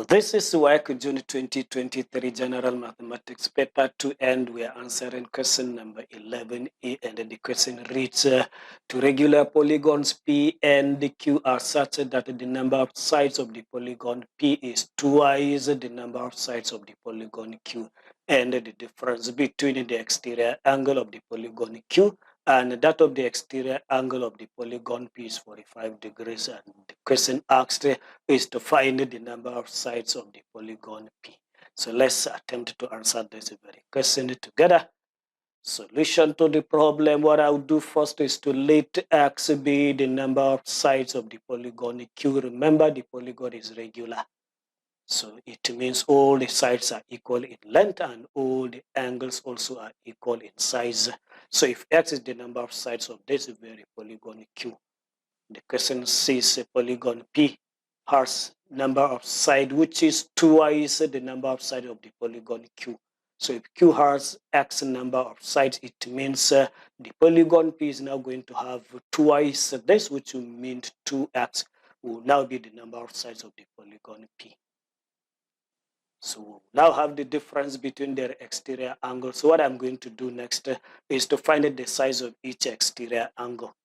This is WAEC June 2023 General Mathematics Paper 2, and we are answering question number 11A, and the question reads, to regular polygons P and Q are such that the number of sides of the polygon P is twice the number of sides of the polygon Q, and the difference between the exterior angle of the polygon Q and that of the exterior angle of the polygon P is 45 degrees, and the question asked is to find the number of sides of the polygon P. So let's attempt to answer this very question together. Solution to the problem, what I would do first is to let X be the number of sides of the polygon Q. Remember, the polygon is regular. So it means all the sides are equal in length and all the angles also are equal in size. So if X is the number of sides of this very polygon Q, the question says a polygon P has number of sides which is twice the number of sides of the polygon Q. So if Q has X number of sides, it means the polygon P is now going to have twice this, which will mean 2X will now be the number of sides of the polygon P. So we'll now have the difference between their exterior angles. So what I'm going to do next is to find the size of each exterior angle.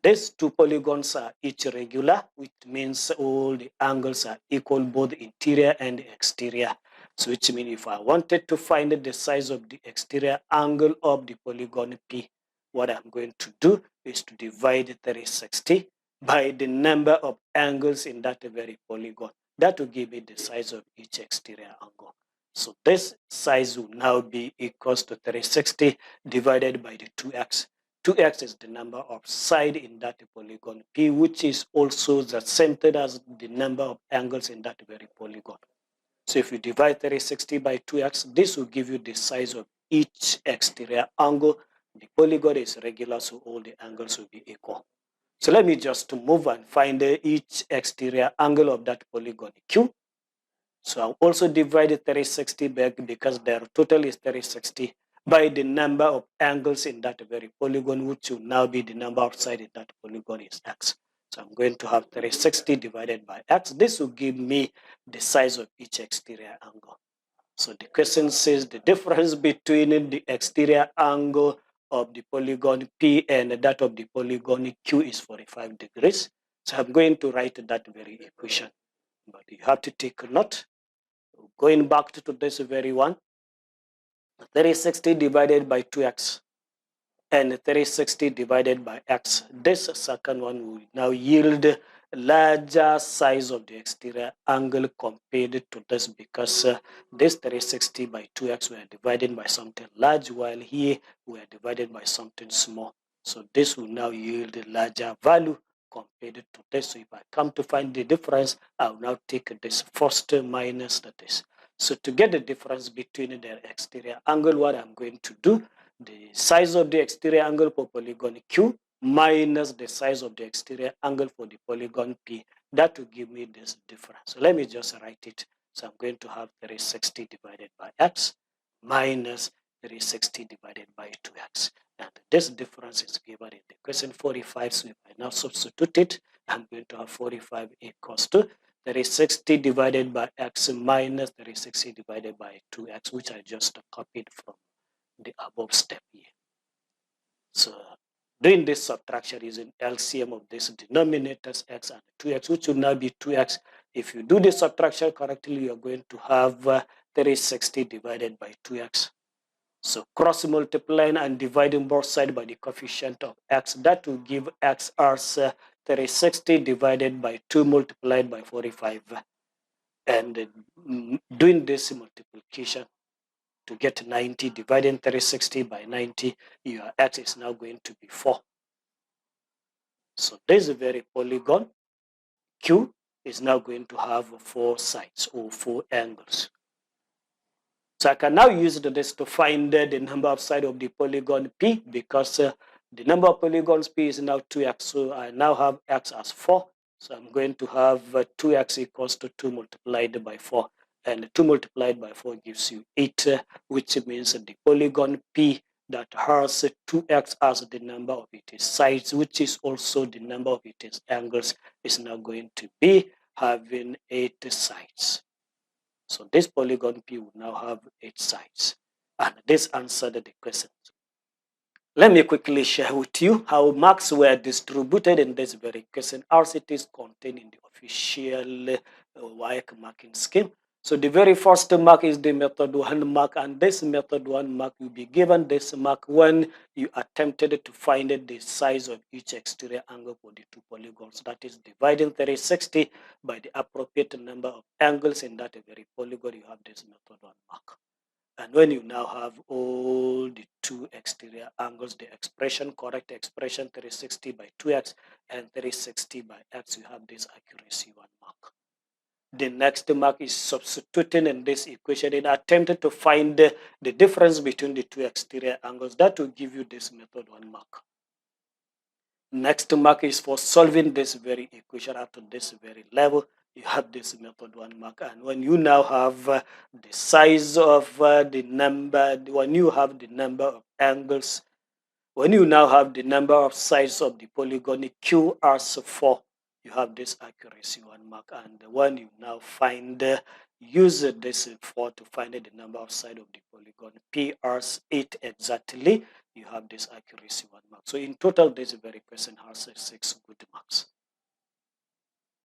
These two polygons are each regular, which means all the angles are equal, both interior and exterior. So which means if I wanted to find the size of the exterior angle of the polygon P, what I'm going to do is to divide 360 by the number of angles in that very polygon. That will give me the size of each exterior angle. So this size will now be equals to 360 divided by the 2x. 2x is the number of sides in that polygon P, which is also the same thing as the number of angles in that very polygon. So if you divide 360 by 2x, this will give you the size of each exterior angle. The polygon is regular, so all the angles will be equal. So let me just move and find each exterior angle of that polygon Q. So I'll also divide 360 back because their total is 360 by the number of angles in that very polygon, which will now be the number of sides in that polygon is X. So I'm going to have 360 divided by X. This will give me the size of each exterior angle. So the question says the difference between the exterior angle of the polygon P and that of the polygon Q is 45 degrees. So I'm going to write that very equation. But you have to take a note. Going back to this very one, 360 divided by 2x and 360 divided by x. This second one will now yield larger size of the exterior angle compared to this, because this 360 by 2x we are divided by something large, while here we are divided by something small. So this will now yield a larger value compared to this. So if I come to find the difference, I will now take this first minus this. So to get the difference between their exterior angle, what I'm going to do, the size of the exterior angle for polygon Q minus the size of the exterior angle for the polygon P, that will give me this difference. So let me just write it. So I'm going to have 360 divided by x minus 360 divided by 2x. And this difference is given in the question 45. So if I now substitute it, I'm going to have 45 equals to 360 divided by x minus 360 divided by 2x, which I just copied from the above step here. So doing this subtraction using LCM of this denominators x and 2x, which will now be 2x. If you do the subtraction correctly, you're going to have 360 divided by 2x. So cross multiplying and dividing both sides by the coefficient of x, that will give x as 360 divided by 2 multiplied by 45. And doing this multiplication to get 90, dividing 360 by 90, your x is now going to be 4. So this very polygon Q is now going to have 4 sides or 4 angles. So I can now use this to find the number of sides of the polygon P, because the number of polygons P is now 2x. So I now have x as 4. So I'm going to have 2x equals to 2 multiplied by 4. And 2 multiplied by 4 gives you 8, which means the polygon P that has 2x as the number of its sides, which is also the number of its angles, is now going to be having 8 sides. So this polygon P will now have 8 sides. And this answered the question. Let me quickly share with you how marks were distributed in this very question as it is contained in the official WAEC marking scheme. So the very first mark is the method 1 mark, and this method 1 mark will be given this mark when you attempted to find the size of each exterior angle for the two polygons. That is dividing 360 by the appropriate number of angles in that very polygon. You have this method 1 mark. And when you now have all the two exterior angles, the expression, correct expression, 360 by 2x and 360 by x, you have this accuracy 1 mark. The next mark is substituting in this equation in attempting to find the difference between the two exterior angles. That will give you this method 1 mark. Next mark is for solving this very equation up to this very level. You have this method 1 mark, and when you now have the size of the number, when you have the number of angles, when you now have the number of sides of the polygon QRS4, you have this accuracy 1 mark, and when you now find use this 4 to find the number of sides of the polygon PRs8 exactly, you have this accuracy 1 mark. So in total, this very person has 6 good marks.